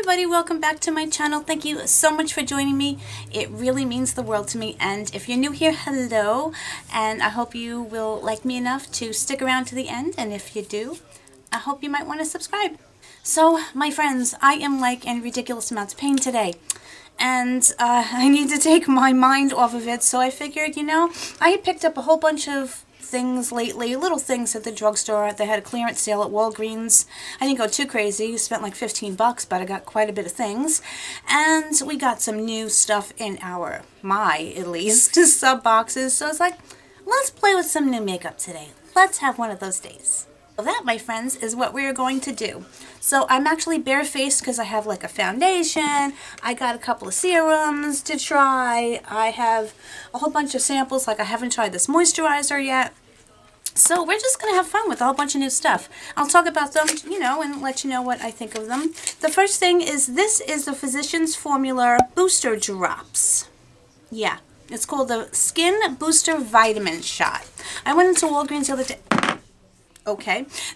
everybody, welcome back to my channel. Thank you so much for joining me. It really means the world to me, and if you're new here, hello, and I hope you will like me enough to stick around to the end, and if you do, I hope you might want to subscribe. So, my friends, I am like in ridiculous amounts of pain today, and I need to take my mind off of it, so I figured, I had picked up a whole bunch of things lately, little things at the drugstore. They had a clearance sale at Walgreens. I didn't go too crazy, spent like 15 bucks, but I got quite a bit of things. And we got some new stuff in at least, sub boxes. So it's like, let's play with some new makeup today. Let's have one of those days. So that, my friends, is what we're going to do. So I'm actually barefaced because I have like a foundation. I got a couple of serums to try. I have a whole bunch of samples, like I haven't tried this moisturizer yet. So we're just going to have fun with a whole bunch of new stuff. I'll talk about them, and let you know what I think of them. The first thing is, this is the Physicians Formula Booster Drops. Yeah, it's called the Skin Booster Vitamin Shot. I went into Walgreens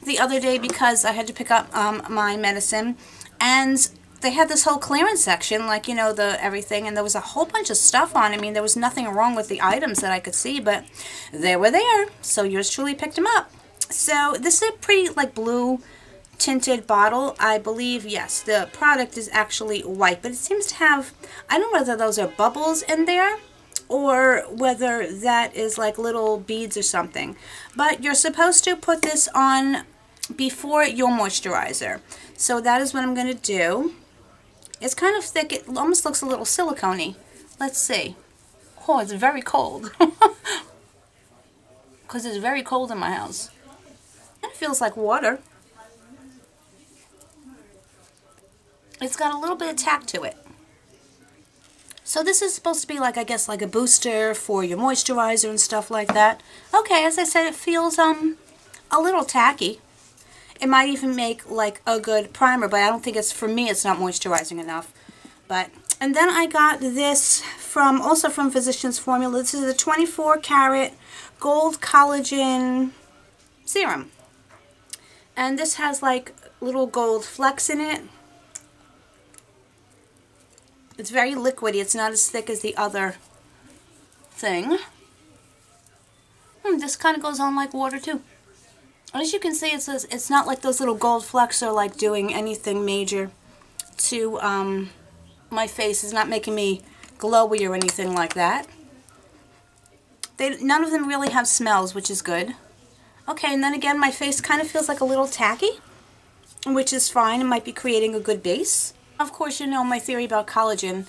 the other day because I had to pick up my medicine, and they had this whole clearance section, like, the everything, and there was a whole bunch of stuff on. I mean, there was nothing wrong with the items that I could see, but they were there, so yours truly picked them up. So this is a pretty, like, blue tinted bottle. I believe, yes, the product is actually white, but it seems to have, I don't know whether those are bubbles in there, or whether that is like little beads or something. But you're supposed to put this on before your moisturizer. So that is what I'm going to do. It's kind of thick. It almost looks a little silicone-y. Let's see. Oh, it's very cold. Because it's very cold in my house. And it feels like water. It's got a little bit of tack to it. So this is supposed to be like, I guess, like a booster for your moisturizer and stuff like that. Okay, as I said, it feels a little tacky. It might even make like a good primer, but I don't think for me it's not moisturizing enough. And then I got this also from Physicians Formula. This is a 24 karat gold collagen serum. And this has like little gold flecks in it. It's very liquidy. It's not as thick as the other thing. This kind of goes on like water too. As you can see, it's not like those little gold flecks are like doing anything major to my face. It's not making me glowy or anything like that. None of them really have smells, which is good. Okay, and then again, my face kind of feels like a little tacky, which is fine. It might be creating a good base. Of course, you know my theory about collagen.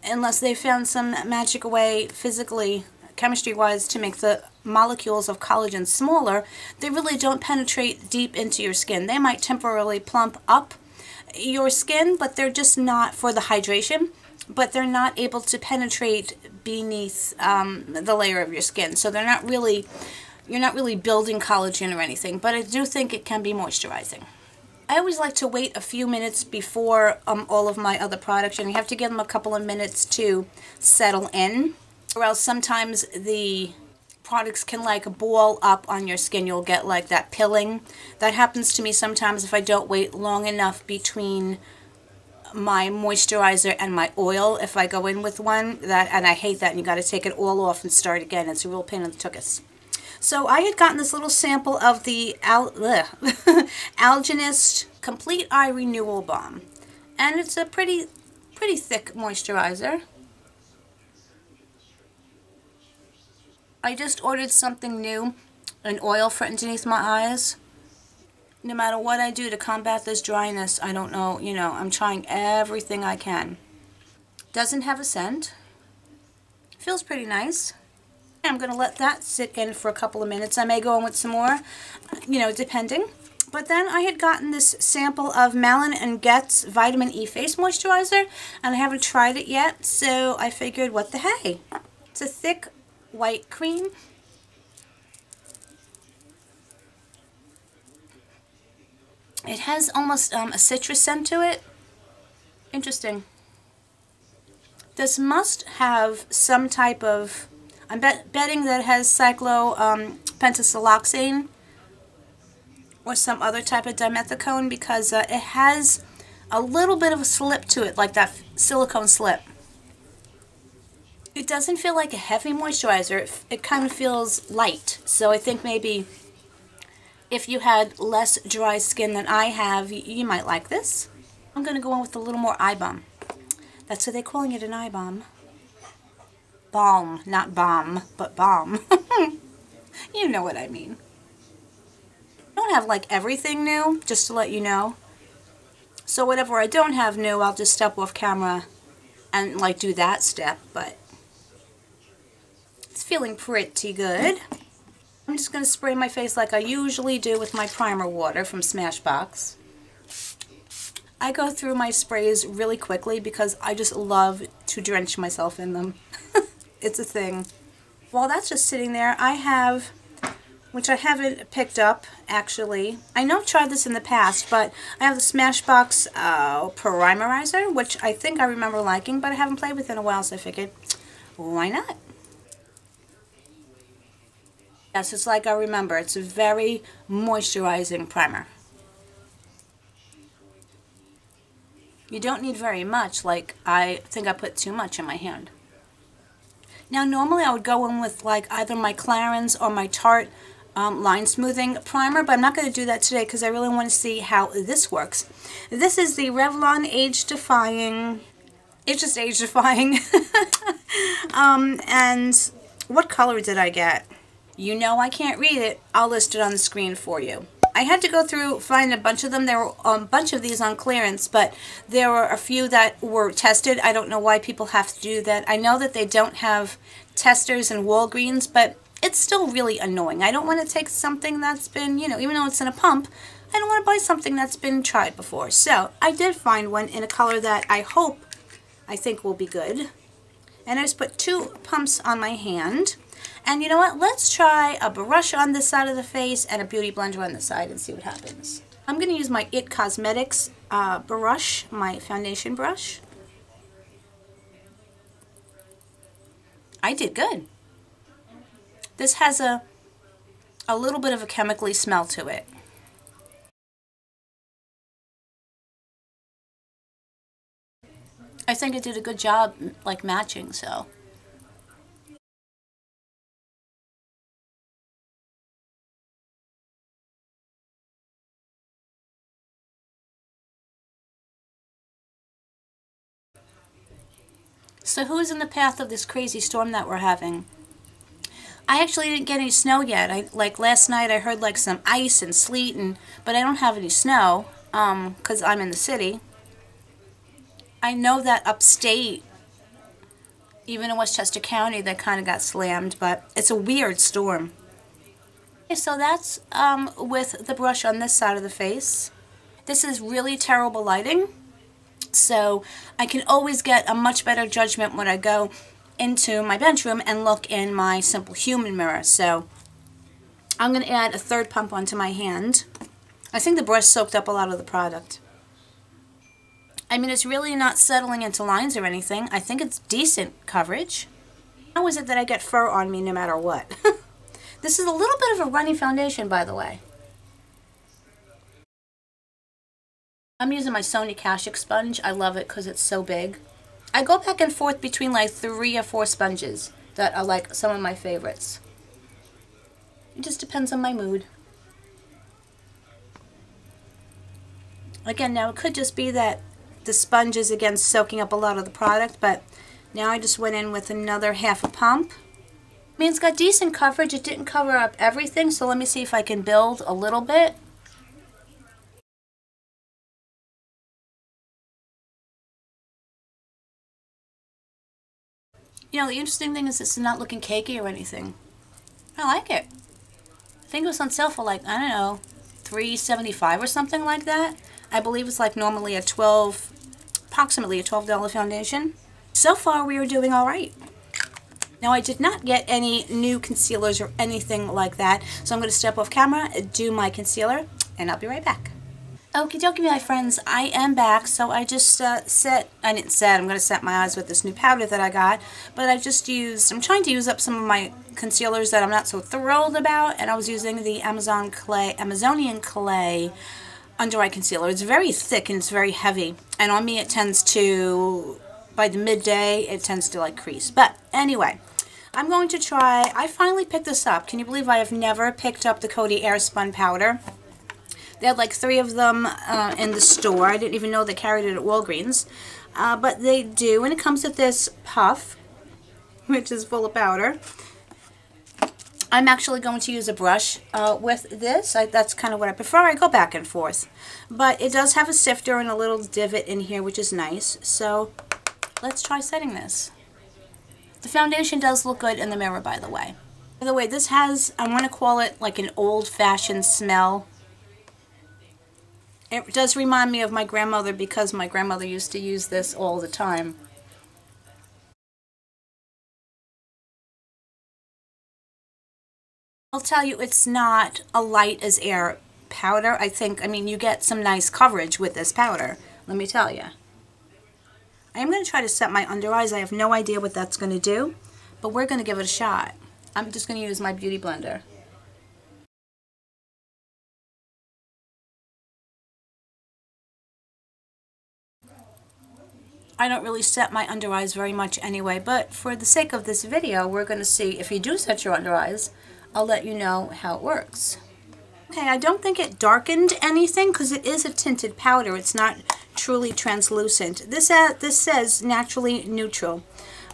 Unless they found some magic way physically, chemistry-wise, to make the molecules of collagen smaller, they really don't penetrate deep into your skin. They might temporarily plump up your skin, but they're just not for the hydration, but they're not able to penetrate beneath the layer of your skin. So you're not really building collagen or anything, but I do think it can be moisturizing. I always like to wait a few minutes before all of my other products, and you have to give them a couple of minutes to settle in, or else sometimes the products can like ball up on your skin. You'll get like that pilling. That happens to me sometimes if I don't wait long enough between my moisturizer and my oil. If I go in with one, and I hate that, and you got to take it all off and start again. It's a real pain in the tuchus. So I had gotten this little sample of the Algenist Complete Eye Renewal Balm, and it's a pretty thick moisturizer. I just ordered something new, an oil for underneath my eyes. No matter what I do to combat this dryness, I don't know, I'm trying everything I can. Doesn't have a scent. Feels pretty nice. I'm going to let that sit in for a couple of minutes. I may go in with some more, depending. But then I had gotten this sample of Malin & Getz Vitamin E Face Moisturizer, and I haven't tried it yet, so I figured, what the hey? It's a thick white cream. It has almost a citrus scent to it. Interesting. This must have some type of, I'm betting that it has cyclopentasiloxane or some other type of dimethicone, because it has a little bit of a slip to it, like that silicone slip. It doesn't feel like a heavy moisturizer. It kind of feels light. So I think maybe if you had less dry skin than I have, you might like this. I'm going to go in with a little more eye balm. That's what they're calling it, an eye balm. Balm, not bomb, but balm. You know what I mean. I don't have like everything new, just to let you know. So whatever I don't have new, I'll just step off camera and like do that step, but it's feeling pretty good. I'm just going to spray my face like I usually do with my primer water from Smashbox. I go through my sprays really quickly because I just love to drench myself in them. It's a thing. While that's just sitting there, I have, which I haven't picked up actually. I know I've tried this in the past, but I have the Smashbox Primerizer, which I think I remember liking, but I haven't played with it in a while, so I figured, why not? Yes, it's like I remember. It's a very moisturizing primer. You don't need very much, like I think I put too much in my hand. Now normally I would go in with like either my Clarins or my Tarte line smoothing primer, but I'm not going to do that today because I really want to see how this works. This is the Revlon Age Defying. It's just age defying. And what color did I get? You know I can't read it. I'll list it on the screen for you. I had to go through, find a bunch of them. There were a bunch of these on clearance, but there were a few that were tested. I don't know why people have to do that. I know that they don't have testers in Walgreens, but it's still really annoying. I don't want to take something that's been, you know, even though it's in a pump, I don't want to buy something that's been tried before. So I did find one in a color that I think will be good. And I just put 2 pumps on my hand. And you know what? Let's try a brush on this side of the face and a beauty blender on the side and see what happens. I'm going to use my IT Cosmetics brush, my foundation brush. I did good. This has a little bit of a chemically smell to it. I think it did a good job like matching, so. So who's in the path of this crazy storm that we're having? I actually didn't get any snow yet. Like last night I heard like some ice and sleet, but I don't have any snow because I'm in the city. I know that upstate, even in Westchester County, they kind of got slammed, but it's a weird storm. Okay, so that's with the brush on this side of the face. This is really terrible lighting. So I can always get a much better judgment when I go into my bedroom and look in my Simple Human mirror. So I'm going to add a 3rd pump onto my hand. I think the brush soaked up a lot of the product. I mean, it's really not settling into lines or anything. I think it's decent coverage. How is it that I get fur on me no matter what? This is a little bit of a runny foundation, by the way. I'm using my Sony Kashuk sponge. I love it because it's so big. I go back and forth between like 3 or 4 sponges that are like some of my favorites. It just depends on my mood. Again, now it could just be that the sponge is again soaking up a lot of the product, but now I just went in with another half a pump. I mean, it's got decent coverage. It didn't cover up everything, so let me see if I can build a little bit. You know, the interesting thing is it's not looking cakey or anything. I like it. I think it was on sale for like, I don't know, $3.75 or something like that. I believe it's like normally approximately a $12 foundation. So far we are doing alright. Now I did not get any new concealers or anything like that, so I'm going to step off camera, do my concealer, and I'll be right back. Okie dokie, my friends, I am back. So I just I'm going to set my eyes with this new powder that I got, but I'm trying to use up some of my concealers that I'm not so thrilled about, and I was using the Amazonian Clay under eye concealer. It's very thick and it's very heavy. And on me it tends to, by the midday, it tends to like crease. But anyway, I'm going to try, I finally picked this up. Can you believe I have never picked up the Coty Airspun powder? They had like 3 of them in the store. I didn't even know they carried it at Walgreens. But they do. And it comes with this puff, which is full of powder. I'm actually going to use a brush with this. That's kind of what I prefer. I go back and forth. But it does have a sifter and a little divot in here, which is nice. So let's try setting this. The foundation does look good in the mirror, by the way. By the way, this has, I want to call it like an old-fashioned smell. It does remind me of my grandmother because my grandmother used to use this all the time. I'll tell you, it's not a light as air powder. I mean, you get some nice coverage with this powder, let me tell you. I am going to try to set my under eyes. I have no idea what that's going to do, but we're going to give it a shot. I'm just going to use my beauty blender. I don't really set my under eyes very much anyway, but for the sake of this video, we're going to see if you do set your under eyes. I'll let you know how it works. Okay, I don't think it darkened anything because it is a tinted powder. It's not truly translucent. This says naturally neutral.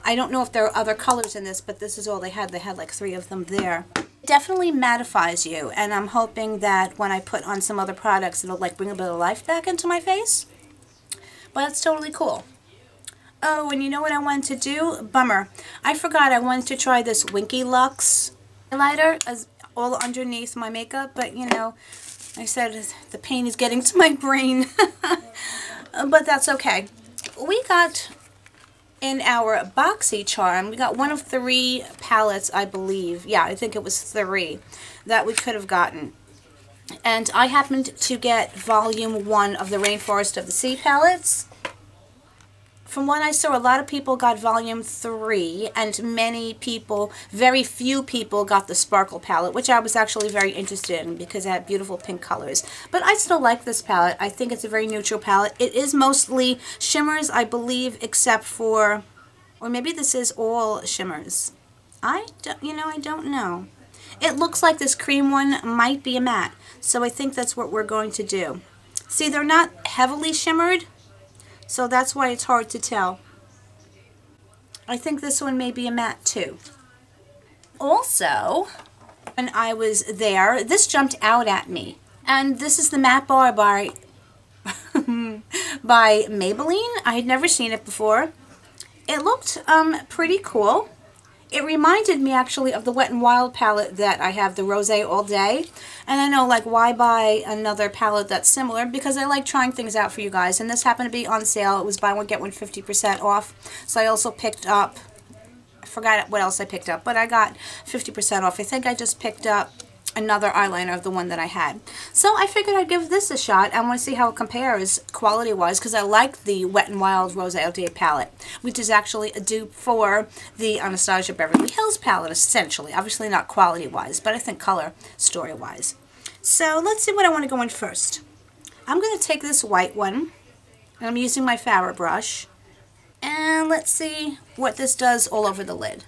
I don't know if there are other colors in this, but this is all they had. They had like 3 of them there. It definitely mattifies you, and I'm hoping that when I put on some other products, it'll like bring a bit of life back into my face. But it's totally cool. Oh, and you know what I wanted to do? Bummer. I forgot I wanted to try this Winky Lux highlighter as all underneath my makeup, but you know, I said the pain is getting to my brain. But that's okay. We got in our Boxycharm, we got one of 3 palettes, I believe. Yeah, I think it was 3 that we could have gotten. And I happened to get volume 1 of the Rainforest of the Sea palettes. From what I saw, a lot of people got volume 3, and many people, very few people, got the Sparkle palette, which I was actually very interested in because it had beautiful pink colors. But I still like this palette. I think it's a very neutral palette. It is mostly shimmers, I believe, except for, or maybe this is all shimmers. I don't know. It looks like this cream one might be a matte, so I think that's what we're going to do. See, they're not heavily shimmered, so that's why it's hard to tell. I think this one may be a matte too. Also, when I was there, this jumped out at me. And this is the matte bar by Maybelline. I had never seen it before. It looked pretty cool. It reminded me actually of the Wet n Wild palette that I have, the Rosé All Day. And I know, like, why buy another palette that's similar? Because I like trying things out for you guys. And this happened to be on sale. It was buy one, get one 50% off. So I also picked up, I forgot what else I picked up, but I got 50% off. I think I just picked up another eyeliner of the one that I had. So I figured I'd give this a shot. I want to see how it compares quality-wise, because I like the Wet n Wild Rosé All Day palette, which is actually a dupe for the Anastasia Beverly Hills palette, essentially. Obviously not quality-wise, but I think color story-wise. So let's see what I want to go in first. I'm going to take this white one, and I'm using my Fabfitfun brush, and let's see what this does all over the lid.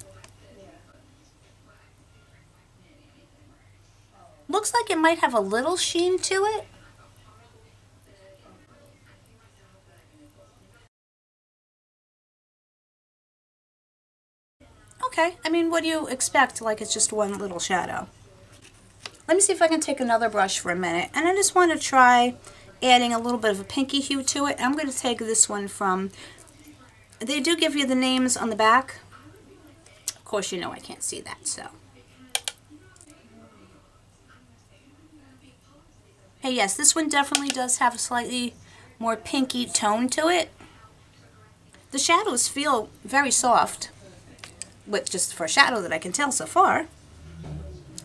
Looks like it might have a little sheen to it. Okay, I mean, what do you expect? Like, it's just one little shadow. Let me see if I can take another brush for a minute. And I just want to try adding a little bit of a pinky hue to it. I'm going to take this one from, they do give you the names on the back. Of course, you know I can't see that, so. Hey, yes, this one definitely does have a slightly more pinky tone to it. The shadows feel very soft, with just for a shadow that I can tell so far.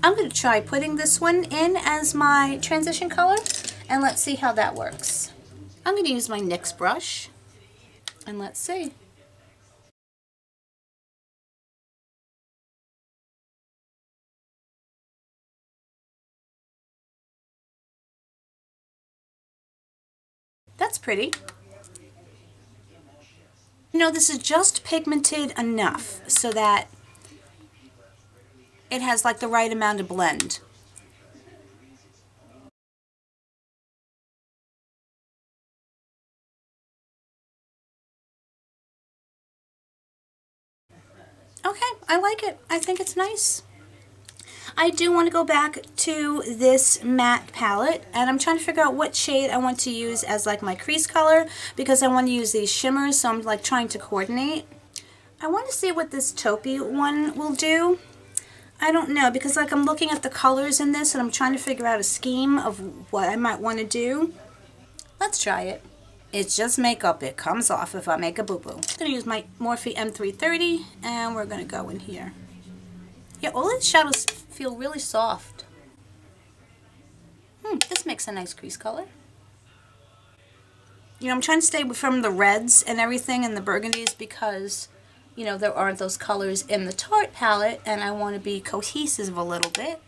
I'm going to try putting this one in as my transition color, and let's see how that works. I'm going to use my NYX brush, and let's see. That's pretty. You know, this is just pigmented enough so that it has like the right amount of blend. Okay, I like it. I think it's nice. I do want to go back to this matte palette, and I'm trying to figure out what shade I want to use as like my crease color, because I want to use these shimmers, so I'm like trying to coordinate. I want to see what this taupey one will do. I don't know, because like I'm looking at the colors in this and I'm trying to figure out a scheme of what I might want to do. Let's try it. It's just makeup. It comes off if I make a boo-boo. I'm going to use my Morphe M330 and we're going to go in here. Yeah, all of the shadows feel really soft. This makes a nice crease color. You know, I'm trying to stay from the reds and everything and the burgundies because, you know, there aren't those colors in the Tarte palette and I want to be cohesive a little bit.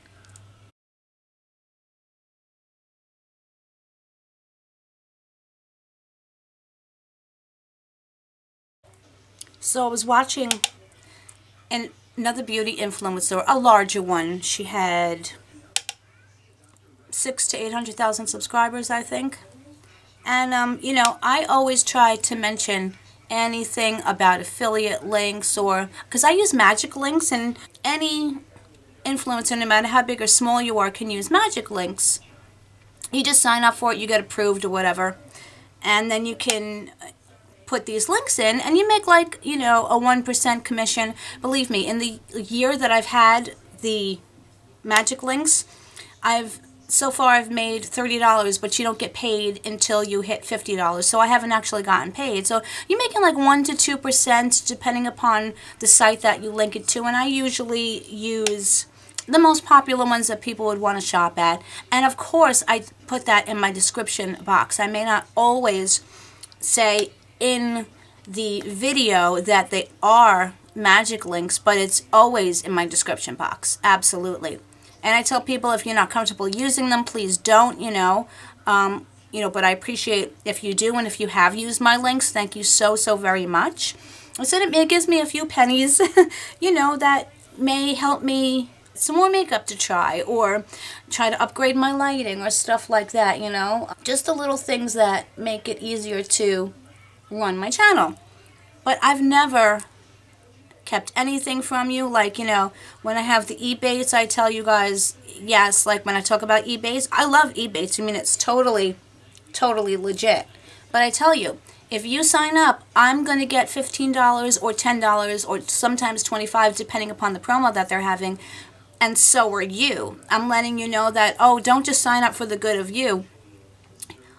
So I was watching another beauty influencer, a larger one. She had 600,000 to 800,000 subscribers, I think. And, you know, I always try to mention anything about affiliate links or, because I use magic links, and any influencer, no matter how big or small you are, can use magic links. You just sign up for it, you get approved or whatever, and then you can put these links in and you make like, you know, a 1% commission. Believe me, in the year that I've had the magic links, so far I've made $30, but you don't get paid until you hit $50. So I haven't actually gotten paid. So you're making like 1 to 2% depending upon the site that you link it to. And I usually use the most popular ones that people would want to shop at. And of course, I put that in my description box. I may not always say in the video that they are magic links, but it's always in my description box. Absolutely. And I tell people, if you're not comfortable using them, please don't, you know. But I appreciate if you do, and if you have used my links, thank you so, so very much. I said it gives me a few pennies, you know, that may help me some more makeup to try, or try to upgrade my lighting or stuff like that, you know. Just the little things that make it easier to run my channel. But I've never kept anything from you. Like, you know, when I have the rebates, I tell you guys, yes, like when I talk about rebates, I love rebates. I mean, it's totally legit. But I tell you, if you sign up, I'm going to get $15 or $10 or sometimes $25 depending upon the promo that they're having. And so are you. I'm letting you know that, oh, don't just sign up for the good of you.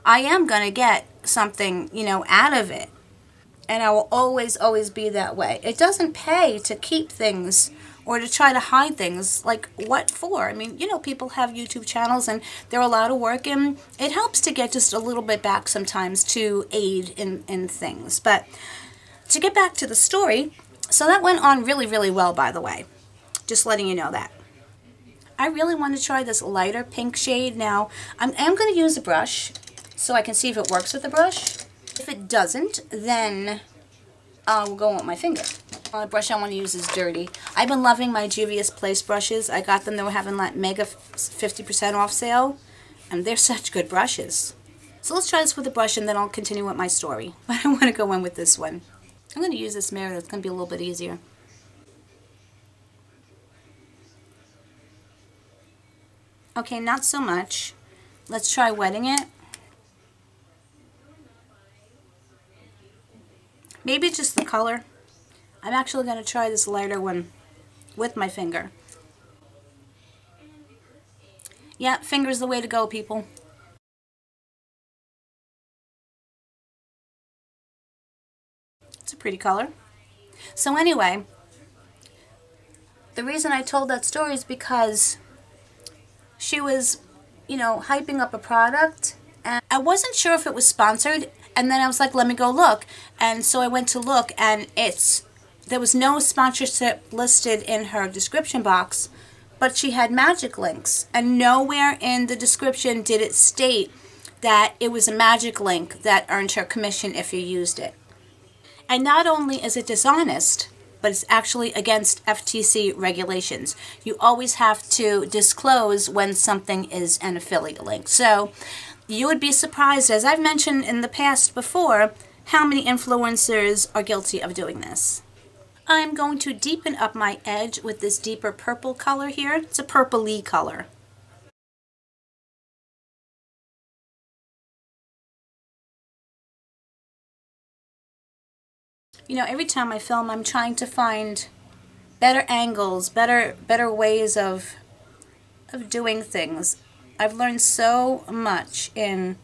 I am going to get something, you know, out of it. And I will always, always be that way. It doesn't pay to keep things or to try to hide things. Like, what for? I mean, you know, people have YouTube channels and they're a lot of work, and it helps to get just a little bit back sometimes to aid in things. But to get back to the story, so that went on really, really well, by the way. Just letting you know that. I really want to try this lighter pink shade. Now, I am going to use a brush so I can see if it works with the brush. If it doesn't, then we'll go on with my finger. The brush I want to use is dirty. I've been loving my Juvia's Place brushes. I got them. They were having like mega 50% off sale, and they're such good brushes. So let's try this with a brush, and then I'll continue with my story. But I want to go in with this one. I'm going to use this mirror. That's going to be a little bit easier. Okay, not so much. Let's try wetting it. Maybe just the color. I'm actually going to try this lighter one with my finger. Yeah, finger's the way to go, people. It's a pretty color. So anyway, the reason I told that story is because she was, you know, hyping up a product, and I wasn't sure if it was sponsored. And then I was like, let me go look. And so I went to look, and there was no sponsorship listed in her description box, but she had magic links. And nowhere in the description did it state that it was a magic link that earned her commission if you used it. And not only is it dishonest, but it's actually against FTC regulations. You always have to disclose when something is an affiliate link. So you would be surprised, as I've mentioned in the past before, how many influencers are guilty of doing this. I'm going to deepen up my edge with this deeper purple color here. It's a purpley color. You know, every time I film, I'm trying to find better angles, better ways of doing things. I've learned so much in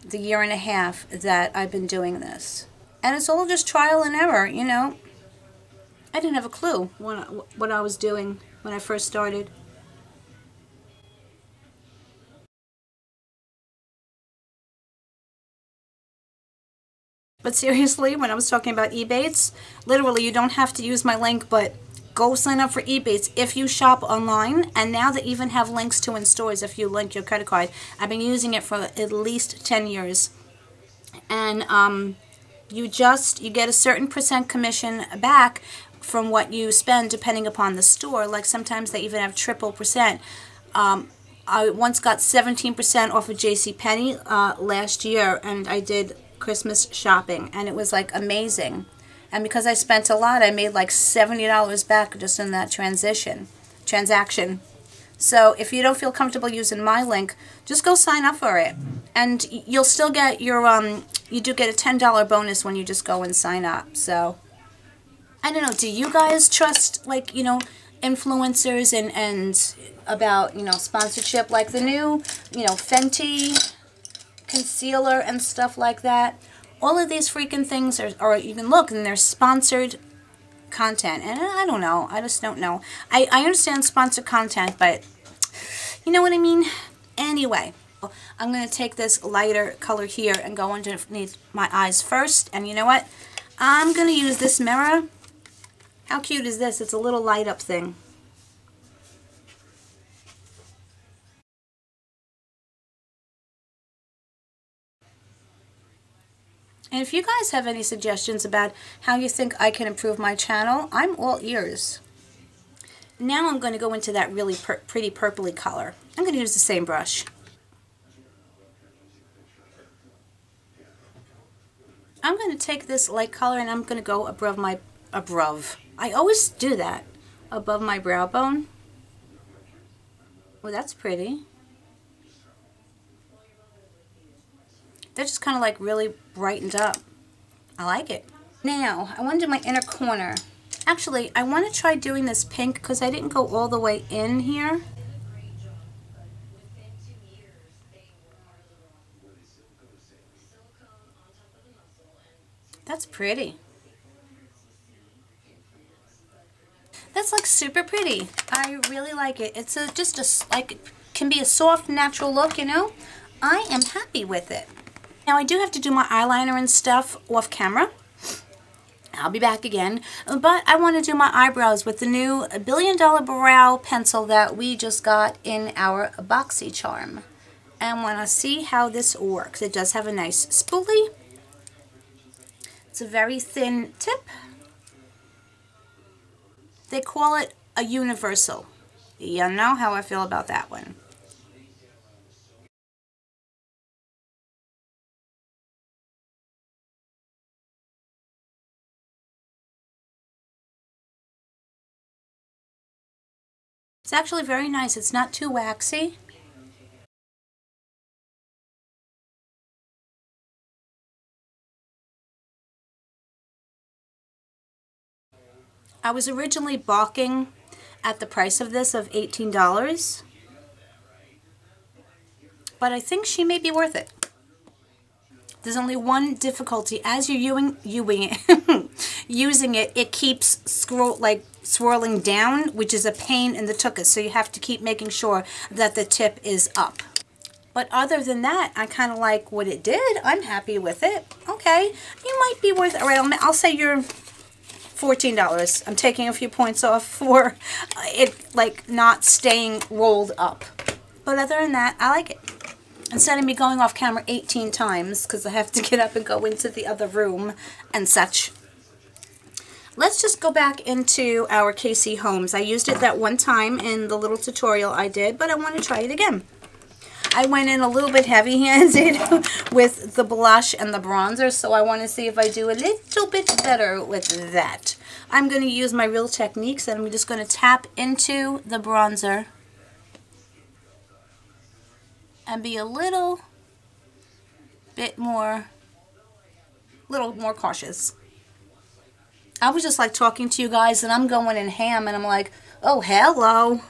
the year and a half that I've been doing this. And it's all just trial and error, you know. I didn't have a clue what I was doing when I first started. But seriously, when I was talking about rebates, literally you don't have to use my link, but go sign up for rebates if you shop online. And now they even have links to in stores if you link your credit card. I've been using it for at least 10 years. And you get a certain % commission back from what you spend depending upon the store. Like sometimes they even have triple %. I once got 17% off of JCPenney last year, and I did Christmas shopping, and it was like amazing. And because I spent a lot, I made like $70 back just in that transaction. So if you don't feel comfortable using my link, just go sign up for it, and you'll still get your you do get a $10 bonus when you just go and sign up. So I don't know, do you guys trust, like, you know, influencers and about, you know, sponsorship, like the new, you know, Fenty concealer and stuff like that? All of these freaking things are you can look, and they're sponsored content, and I don't know, I just don't know. I understand sponsored content, but you know what I mean? Anyway, I'm going to take this lighter color here and go underneath my eyes first, and you know what? I'm going to use this mirror. How cute is this? It's a little light up thing. And if you guys have any suggestions about how you think I can improve my channel, I'm all ears. Now I'm going to go into that really pretty purpley color. I'm going to use the same brush. I'm going to take this light color and I'm going to go above I always do that. Above my brow bone. Well, that's pretty. That just kind of like really brightened up. I like it. Now, I want to do my inner corner. Actually, I want to try doing this pink because I didn't go all the way in here. That's pretty. That's like super pretty. I really like it. It's like it can be a soft, natural look, you know. I am happy with it. Now I do have to do my eyeliner and stuff off camera. I'll be back again. But I want to do my eyebrows with the new $1 Billion Brow Pencil that we just got in our Boxycharm. And want to see how this works. It does have a nice spoolie. It's a very thin tip. They call it a universal. You know how I feel about that one. It's actually very nice. It's not too waxy. I was originally balking at the price of this of $18, but I think she may be worth it. There's only one difficulty. As you're using it, it keeps swirling down, which is a pain in the tuchus, so you have to keep making sure that the tip is up. But other than that, I kind of like what it did. I'm happy with it. Okay, you might be worth it. All right, I'll say you're $14. I'm taking a few points off for it like not staying rolled up. But other than that, I like it. instead of me going off camera 18 times because I have to get up and go into the other room and such. Let's just go back into our KC Holmes. I used it that one time in the little tutorial I did, but I want to try it again. I went in a little bit heavy-handed with the blush and the bronzer, so I want to see if I do a little bit better with that. I'm going to use my Real Techniques, and I'm just going to tap into the bronzer and be a little more cautious. I was just like talking to you guys and I'm going in ham and I'm like, oh, hello.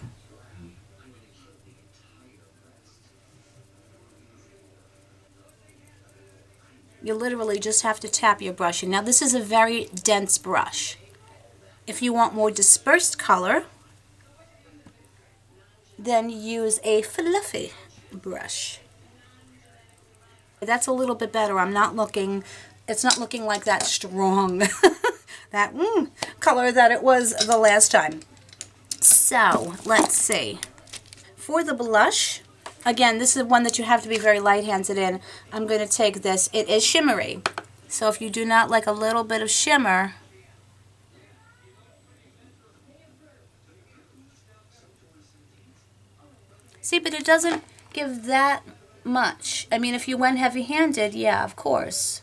You literally just have to tap your brush. And now this is a very dense brush. If you want more dispersed color, then use a fluffy brush. That's a little bit better. It's not looking like that strong. That color that it was the last time. So, let's see. For the blush, again, this is one that you have to be very light-handed in. I'm going to take this. It is shimmery. So if you do not like a little bit of shimmer, see, but it doesn't give that much. I mean, if you went heavy-handed, yeah, of course.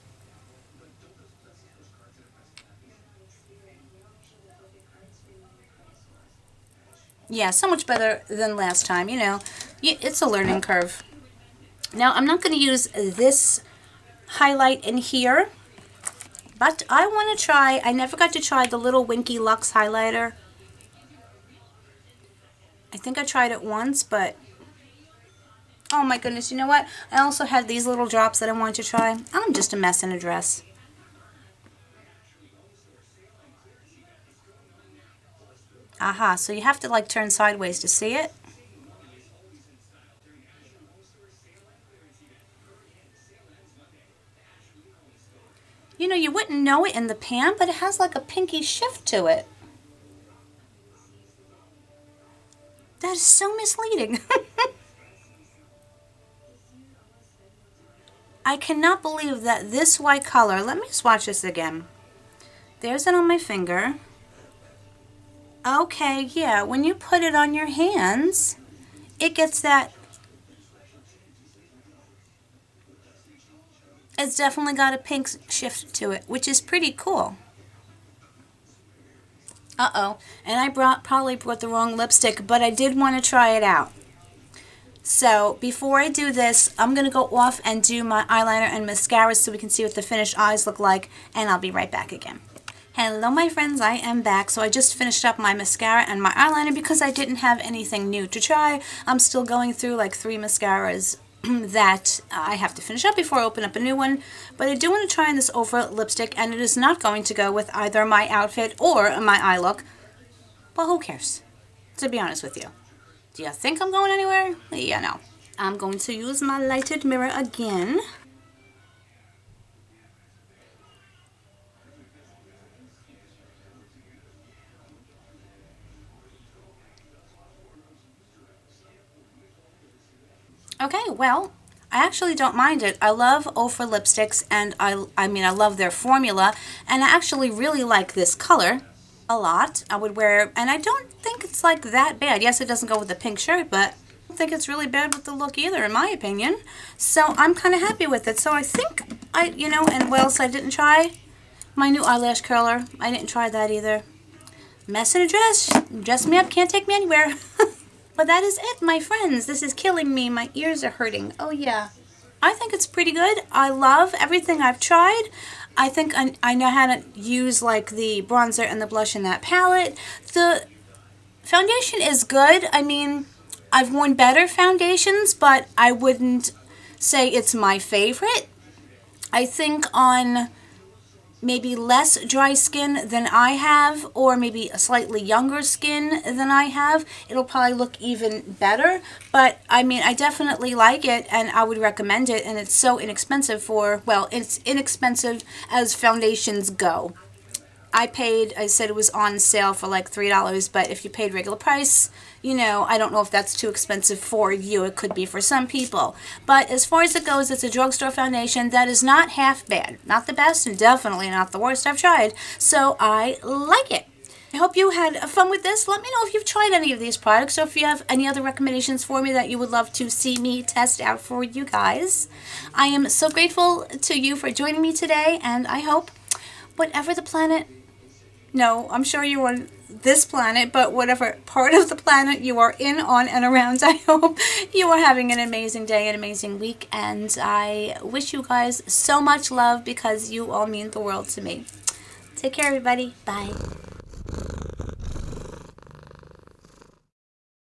Yeah, so much better than last time, you know. It's a learning curve. Now, I'm not going to use this highlight in here, but I want to try, I never got to try the little Winky Lux highlighter. I think I tried it once, but oh my goodness, you know what? I also had these little drops that I wanted to try. I'm just a mess in a dress. Aha, so you have to like turn sideways to see it. You know, you wouldn't know it in the pan, but it has like a pinky shift to it. That is so misleading. I cannot believe that this white color, let me swatch this again. There's it on my finger. Okay, yeah, when you put it on your hands, it gets that, it's definitely got a pink shift to it, which is pretty cool. Uh-oh, and I probably brought the wrong lipstick, but I did want to try it out. So, before I do this, I'm going to go off and do my eyeliner and mascara so we can see what the finished eyes look like, and I'll be right back again. Hello my friends, I am back. So I just finished up my mascara and my eyeliner because I didn't have anything new to try. I'm still going through like 3 mascaras that I have to finish up before I open up a new one. But I do want to try on this over lipstick, and it is not going to go with either my outfit or my eye look. But who cares, to be honest with you. Do you think I'm going anywhere? Yeah, no. I'm going to use my lighted mirror again. Okay, well, I actually don't mind it. I love Ofra lipsticks, and I mean, I love their formula, and I actually really like this color a lot. I would wear, and I don't think it's like that bad. Yes, it doesn't go with the pink shirt, but I don't think it's really bad with the look either, in my opinion. So I'm kind of happy with it. So I think you know, and what else I didn't try? My new eyelash curler. I didn't try that either. Mess in a dress. Dress me up, can't take me anywhere. But that is it, my friends. This is killing me. My ears are hurting. Oh, yeah. I think it's pretty good. I love everything I've tried. I think I know how to use, like, the bronzer and the blush in that palette. The foundation is good. I mean, I've worn better foundations, but I wouldn't say it's my favorite. I think on maybe less dry skin than I have, or maybe a slightly younger skin than I have, it'll probably look even better. But I mean, I definitely like it, and I would recommend it, and it's so inexpensive for, well, it's inexpensive as foundations go. I said it was on sale for like $3, but if you paid regular price, you know, I don't know if that's too expensive for you. It could be for some people. But as far as it goes, it's a drugstore foundation that is not half bad. Not the best and definitely not the worst I've tried. So I like it. I hope you had fun with this. Let me know if you've tried any of these products or if you have any other recommendations for me that you would love to see me test out for you guys. I am so grateful to you for joining me today, and I hope whatever the planet, no, I'm sure you're on this planet, but whatever part of the planet you are in, on, and around, I hope you are having an amazing day, an amazing week, and I wish you guys so much love because you all mean the world to me. Take care, everybody. Bye.